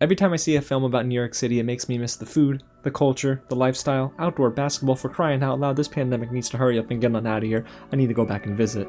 Every time I see a film about New York City, it makes me miss the food, the culture, the lifestyle, outdoor basketball. For crying out loud, this pandemic needs to hurry up and get on out of here. I need to go back and visit.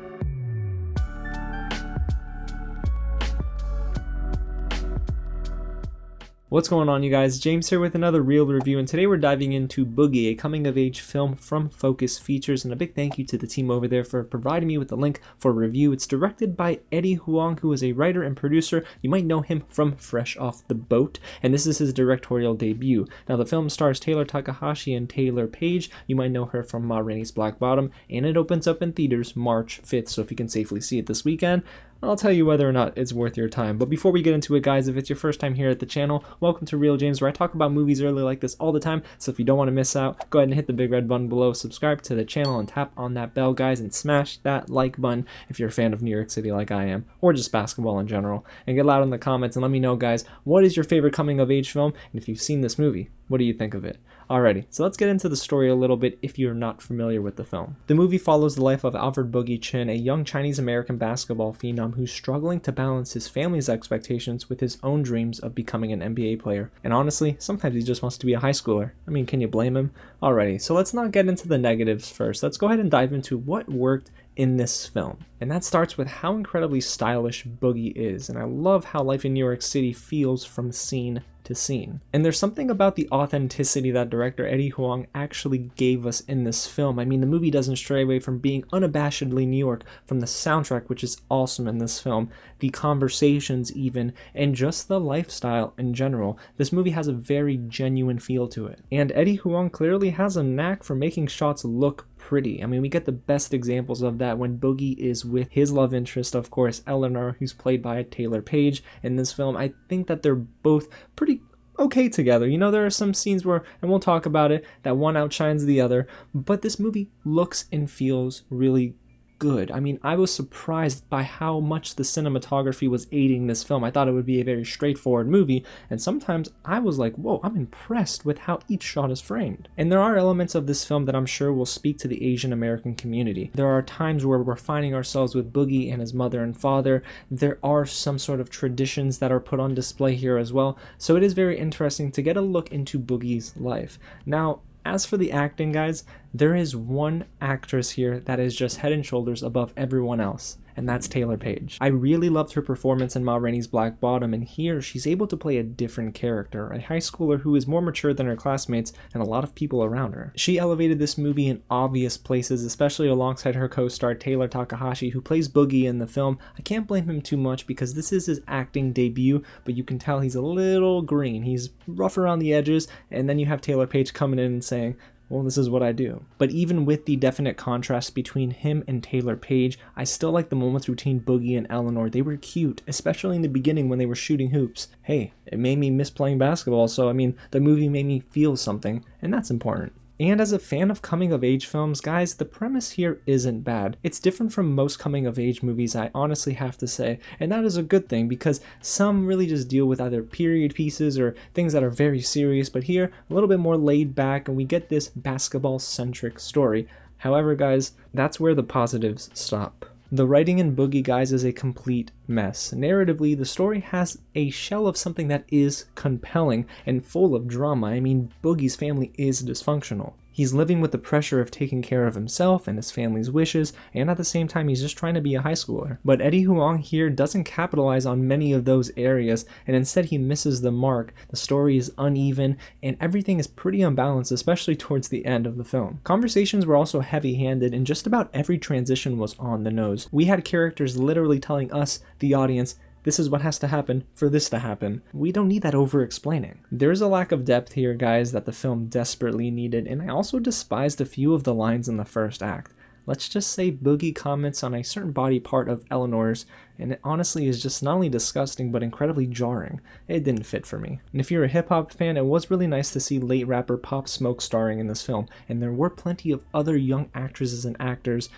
What's going on, you guys? James here with another Real review, and today we're diving into Boogie, a coming-of-age film from Focus Features, and a big thank you to the team over there for providing me with the link for a review. It's directed by Eddie Huang, who is a writer and producer. You might know him from Fresh Off the Boat, and this is his directorial debut. Now, the film stars Takahashi and Taylour Paige. You might know her from Ma Rainey's Black Bottom, and it opens up in theaters March 5th, so if you can safely see it this weekend, I'll tell you whether or not it's worth your time. But before we get into it, guys, if it's your first time here at the channel, welcome to Real James, where I talk about movies early like this all the time. So if you don't want to miss out, go ahead and hit the big red button below, subscribe to the channel, and tap on that bell, guys, and smash that like button if you're a fan of New York City like I am, or just basketball in general. And get loud in the comments and let me know, guys, what is your favorite coming-of-age film? And if you've seen this movie, what do you think of it? Alrighty, so let's get into the story a little bit if you're not familiar with the film. The movie follows the life of Alfred Boogie Chin, a young Chinese-American basketball phenom who's struggling to balance his family's expectations with his own dreams of becoming an NBA player. And honestly, sometimes he just wants to be a high schooler. I mean, can you blame him? Alrighty, so let's not get into the negatives first. Let's go ahead and dive into what worked in this film. And that starts with how incredibly stylish Boogie is. And I love how life in New York City feels from scene to scene. And there's something about the authenticity that director Eddie Huang actually gave us in this film. I mean, the movie doesn't stray away from being unabashedly New York, from the soundtrack, which is awesome in this film, the conversations even, and just the lifestyle in general. This movie has a very genuine feel to it. And Eddie Huang clearly has a knack for making shots look pretty. I mean, we get the best examples of that when Boogie is with his love interest, of course, Eleanor, who's played by Taylour Paige in this film. I think that they're both pretty okay together. You know, there are some scenes where, and we'll talk about it, that one outshines the other, but this movie looks and feels really good. I mean, I was surprised by how much the cinematography was aiding this film. I thought it would be a very straightforward movie, and sometimes I was like, whoa, I'm impressed with how each shot is framed. And there are elements of this film that I'm sure will speak to the Asian American community. There are times where we're finding ourselves with Boogie and his mother and father. There are some sort of traditions that are put on display here as well, so it is very interesting to get a look into Boogie's life. Now, as for the acting, guys, there is one actress here that is just head and shoulders above everyone else, and that's Taylour Paige. I really loved her performance in Ma Rainey's Black Bottom, and here she's able to play a different character, a high schooler who is more mature than her classmates and a lot of people around her. She elevated this movie in obvious places, especially alongside her co-star Taylour Takahashi, who plays Boogie in the film. I can't blame him too much because this is his acting debut, but you can tell he's a little green. He's rough around the edges, and then you have Taylour Paige coming in and saying, well, this is what I do. But even with the definite contrast between him and Taylour Paige, I still like the moments between Boogie and Eleanor. They were cute, especially in the beginning when they were shooting hoops. Hey, it made me miss playing basketball, so I mean, the movie made me feel something, and that's important. And as a fan of coming-of-age films, guys, the premise here isn't bad. It's different from most coming-of-age movies, I honestly have to say, and that is a good thing because some really just deal with either period pieces or things that are very serious, but here, a little bit more laid back, and we get this basketball-centric story. However, guys, that's where the positives stop. The writing in Boogie, guys, is a complete mess. Narratively, the story has a shell of something that is compelling and full of drama. I mean, Boogie's family is dysfunctional. He's living with the pressure of taking care of himself and his family's wishes, and at the same time he's just trying to be a high schooler. But Eddie Huang here doesn't capitalize on many of those areas, and instead he misses the mark. The story is uneven, and everything is pretty unbalanced, especially towards the end of the film. Conversations were also heavy-handed, and just about every transition was on the nose. We had characters literally telling us, the audience, this is what has to happen for this to happen. We don't need that over-explaining. There's a lack of depth here, guys, that the film desperately needed, and I also despised a few of the lines in the first act. Let's just say Boogie comments on a certain body part of Eleanor's, and it honestly is just not only disgusting, but incredibly jarring. It didn't fit for me. And if you're a hip-hop fan, it was really nice to see late rapper Pop Smoke starring in this film, and there were plenty of other young actresses and actors,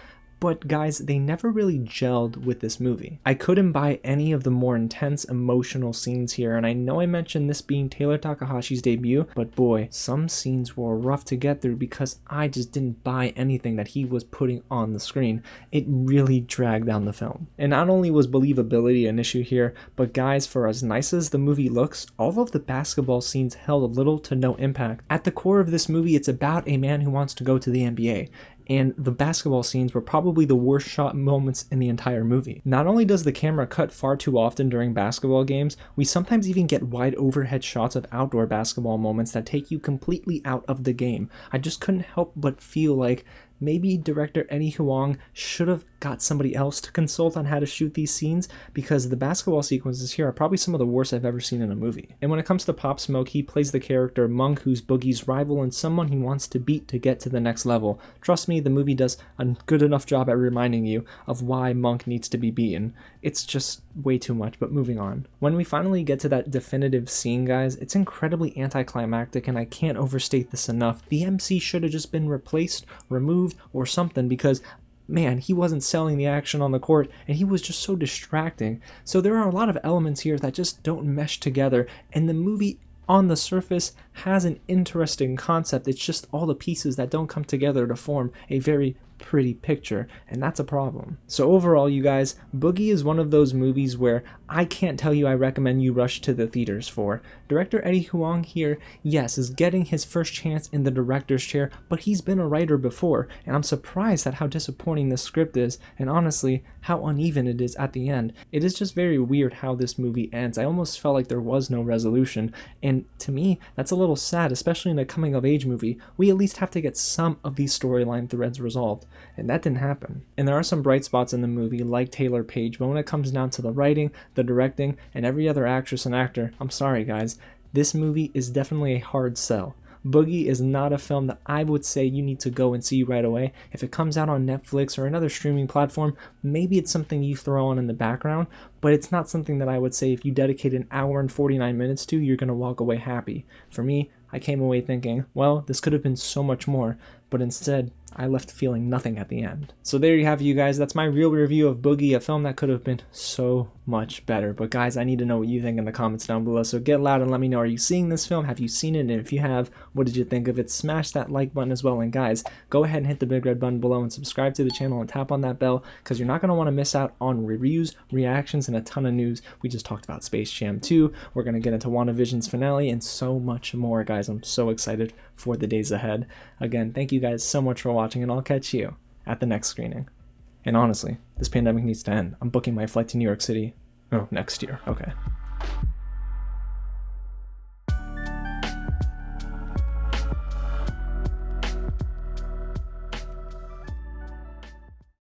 but guys, they never really gelled with this movie. I couldn't buy any of the more intense emotional scenes here, and I know I mentioned this being Taylour Takahashi's debut, but boy, some scenes were rough to get through because I just didn't buy anything that he was putting on the screen. It really dragged down the film. And not only was believability an issue here, but guys, for as nice as the movie looks, all of the basketball scenes held little to no impact. At the core of this movie, it's about a man who wants to go to the NBA. And the basketball scenes were probably the worst shot moments in the entire movie. Not only does the camera cut far too often during basketball games, we sometimes even get wide overhead shots of outdoor basketball moments that take you completely out of the game. I just couldn't help but feel like maybe director Eddie Huang should have got somebody else to consult on how to shoot these scenes, because the basketball sequences here are probably some of the worst I've ever seen in a movie. And when it comes to Pop Smoke, he plays the character Monk, who's Boogie's rival and someone he wants to beat to get to the next level. Trust me, the movie does a good enough job at reminding you of why Monk needs to be beaten. It's just way too much, but moving on. When we finally get to that definitive scene, guys, it's incredibly anticlimactic, and I can't overstate this enough. The MC should have just been replaced, removed, or something, because man, he wasn't selling the action on the court, and he was just so distracting. So there are a lot of elements here that just don't mesh together, and the movie on the surface has an interesting concept. It's just all the pieces that don't come together to form a very pretty picture, and that's a problem. So overall, you guys, Boogie is one of those movies where I can't tell you I recommend you rush to the theaters for. Director Eddie Huang here, yes, is getting his first chance in the director's chair, but he's been a writer before, and I'm surprised at how disappointing this script is, and honestly, how uneven it is at the end. It is just very weird how this movie ends. I almost felt like there was no resolution, and to me, that's a little sad, especially in a coming-of-age movie. We at least have to get some of these storyline threads resolved, and that didn't happen. And there are some bright spots in the movie, like Taylour Paige, but when it comes down to the writing, the directing, and every other actress and actor, I'm sorry guys, this movie is definitely a hard sell. Boogie is not a film that I would say you need to go and see right away. If it comes out on Netflix or another streaming platform, maybe it's something you throw on in the background, but it's not something that I would say if you dedicate an hour and 49 minutes to, you're going to walk away happy. For me, I came away thinking, well, this could have been so much more, but instead, I left feeling nothing at the end. So there you have it, you guys. That's my real review of Boogie, a film that could have been so much better. But guys, I need to know what you think in the comments down below. So get loud and let me know, are you seeing this film? Have you seen it? And if you have, what did you think of it? Smash that like button as well. And guys, go ahead and hit the big red button below and subscribe to the channel and tap on that bell, because you're not going to want to miss out on reviews, reactions, and a ton of news. We just talked about Space Jam 2. We're going to get into WandaVision's finale and so much more, guys. I'm so excited for the days ahead. Again, thank you guys so much for watching, and I'll catch you at the next screening. And honestly, this pandemic needs to end. I'm booking my flight to New York City. Oh, next year. Okay.